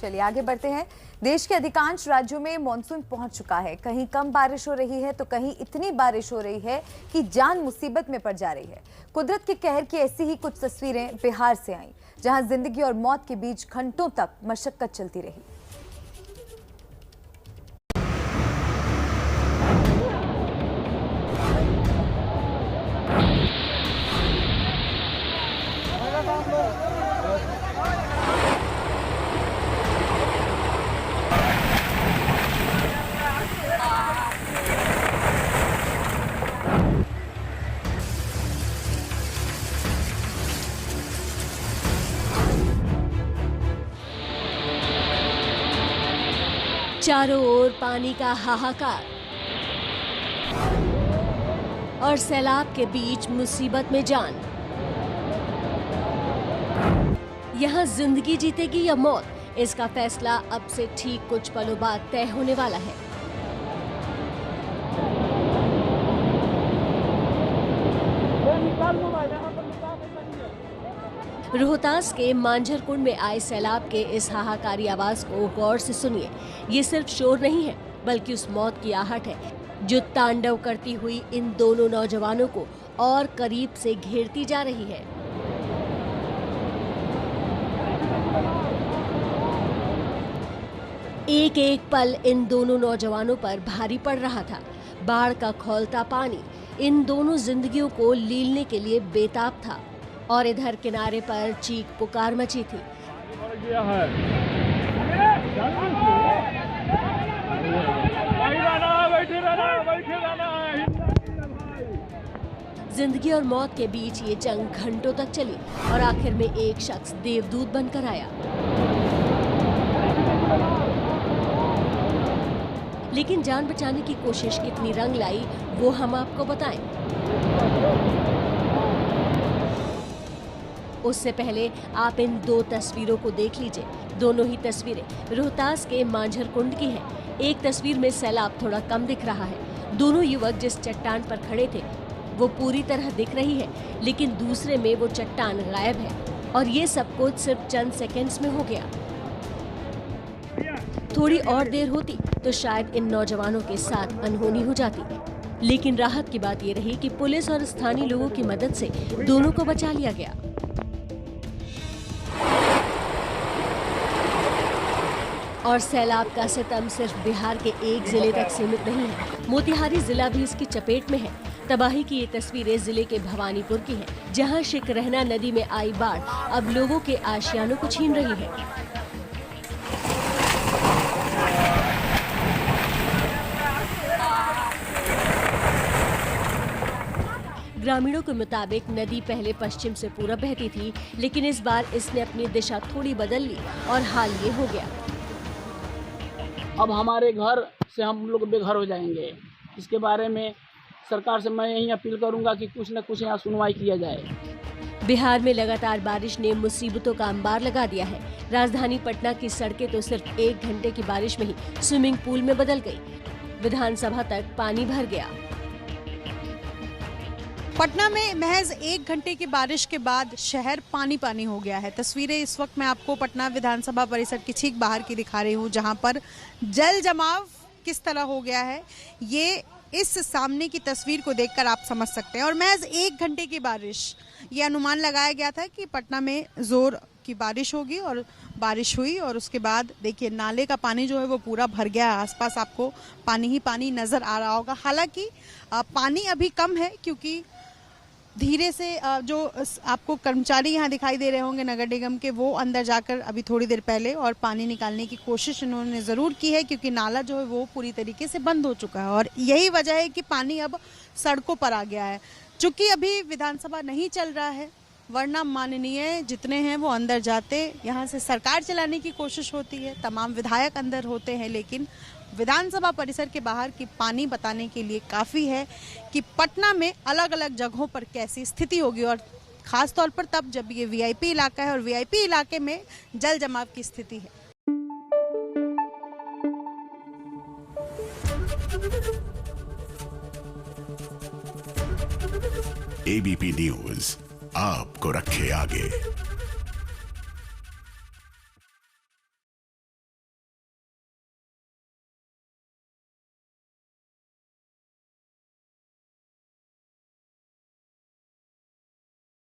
चलिए आगे बढ़ते हैं। देश के अधिकांश राज्यों में मानसून पहुंच चुका है। कहीं कम बारिश हो रही है तो कहीं इतनी बारिश हो रही है कि जान मुसीबत में पड़ जा रही है। कुदरत के कहर की ऐसी ही कुछ तस्वीरें बिहार से आईं, जहां जिंदगी और मौत के बीच घंटों तक मशक्कत चलती रही। चारों ओर पानी का हाहाकार और सैलाब के बीच मुसीबत में जान। यहाँ जिंदगी जीतेगी या मौत, इसका फैसला अब से ठीक कुछ पलों बाद तय होने वाला है। रोहतास के मांझरकुंड में आए सैलाब के इस हाहाकारी आवाज को गौर से सुनिए। ये सिर्फ शोर नहीं है, बल्कि उस मौत की आहट है जो तांडव करती हुई इन दोनों नौजवानों को और करीब से घेरती जा रही है। एक एक पल इन दोनों नौजवानों पर भारी पड़ रहा था। बाढ़ का खौलता पानी इन दोनों जिंदगियों को लीलने के लिए बेताब था और इधर किनारे पर चीख पुकार मची थी। जिंदगी और मौत के बीच ये जंग घंटों तक चली और आखिर में एक शख्स देवदूत बनकर आया। लेकिन जान बचाने की कोशिश कितनी रंग लाई वो हम आपको बताएं। उससे पहले आप इन दो तस्वीरों को देख लीजिए। दोनों ही तस्वीरें रोहतास के मांझरकुंड की हैं। एक तस्वीर में सैलाब थोड़ा कम दिख रहा है। दोनों युवक जिस चट्टान पर खड़े थे वो पूरी तरह दिख रही है, लेकिन दूसरे में वो चट्टान गायब है और ये सब कुछ सिर्फ चंद सेकंड्स में हो गया। थोड़ी और देर होती तो शायद इन नौजवानों के साथ अनहोनी हो जाती, लेकिन राहत की बात ये रही कि पुलिस और स्थानीय लोगों की मदद से दोनों को बचा लिया गया। और सैलाब का सितम सिर्फ बिहार के एक जिले तक सीमित नहीं है, मोतिहारी जिला भी इसकी चपेट में है। तबाही की ये तस्वीरें जिले के भवानीपुर की हैं, जहां शिकरहना नदी में आई बाढ़ अब लोगों के आशियानों को छीन रही है। ग्रामीणों के मुताबिक नदी पहले पश्चिम से पूरब बहती थी, लेकिन इस बार इसने अपनी दिशा थोड़ी बदल ली और हाल ये हो गया। अब हमारे घर से हम लोग बेघर हो जाएंगे। इसके बारे में सरकार से मैं यही अपील करूंगा कि कुछ न कुछ यहाँ सुनवाई किया जाए। बिहार में लगातार बारिश ने मुसीबतों का अंबार लगा दिया है। राजधानी पटना की सड़कें तो सिर्फ 1 घंटे की बारिश में ही स्विमिंग पूल में बदल गई। विधानसभा तक पानी भर गया। पटना में महज 1 घंटे की बारिश के बाद शहर पानी पानी हो गया है। तस्वीरें इस वक्त मैं आपको पटना विधानसभा परिसर की ठीक बाहर की दिखा रही हूँ, जहाँ पर जल जमाव किस तरह हो गया है ये इस सामने की तस्वीर को देखकर आप समझ सकते हैं। और महज 1 घंटे की बारिश, ये अनुमान लगाया गया था कि पटना में जोर की बारिश होगी और बारिश हुई और उसके बाद देखिए नाले का पानी जो है वो पूरा भर गया। आसपास आपको पानी ही पानी नजर आ रहा होगा। हालांकि पानी अभी कम है, क्योंकि धीरे से जो आपको कर्मचारी यहाँ दिखाई दे रहे होंगे नगर निगम के, वो अंदर जाकर अभी थोड़ी देर पहले और पानी निकालने की कोशिश उन्होंने ज़रूर की है, क्योंकि नाला जो है वो पूरी तरीके से बंद हो चुका है और यही वजह है कि पानी अब सड़कों पर आ गया है। चूँकि अभी विधानसभा नहीं चल रहा है, वरना माननीय जितने हैं वो अंदर जाते, यहाँ से सरकार चलाने की कोशिश होती है, तमाम विधायक अंदर होते हैं, लेकिन विधानसभा परिसर के बाहर की पानी बताने के लिए काफ़ी है कि पटना में अलग अलग जगहों पर कैसी स्थिति होगी, और ख़ास तौर पर तब जब ये वीआईपी इलाका है और वीआईपी इलाके में जल जमाव की स्थिति है। एबीपी न्यूज़ आपको रखे आगे।